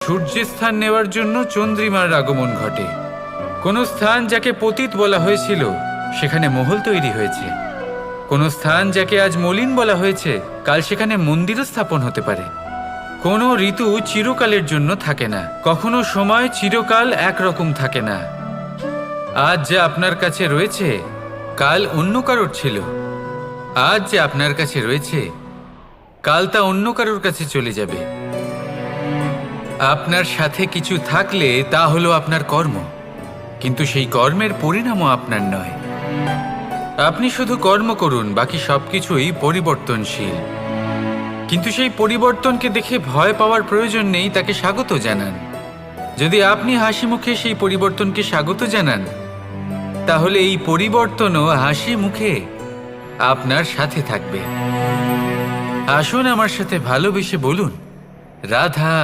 সূর্যের স্থান নেওয়ার জন্য চন্দ্রিমার আগমন ঘটে। কোন স্থান যাকে পতিত বলা হয়েছিল সেখানে মহল তৈরি হয়েছে। কোন স্থান যাকে আজ মলিন বলা হয়েছে কাল সেখানে মন্দিরও স্থাপন হতে পারে। কোনো ঋতু চিরকালের জন্য থাকে না, কখনো সময় চিরকাল একরকম থাকে না। আজ যা আপনার কাছে রয়েছে কাল অন্য কারোর ছিল, আজ যে আপনার কাছে রয়েছে কাল তা অন্য কারোর কাছে চলে যাবে। আপনার সাথে কিছু থাকলে তা হলো আপনার কর্ম, কিন্তু সেই কর্মের পরিণামও আপনার নয়। আপনি শুধু কর্ম করুন, বাকি সবকিছুই পরিবর্তনশীল। কিন্তু সেই পরিবর্তনকে দেখে ভয় পাওয়ার প্রয়োজন নেই, তাকে স্বাগত জানান। যদি আপনি হাসি মুখে সেই পরিবর্তনকে স্বাগত জানান, তাহলে এই পরিবর্তনও হাসি মুখে আপনার সাথে থাকবে। আসুন আমার সাথে ভালোবেসে বলুন, রাধা।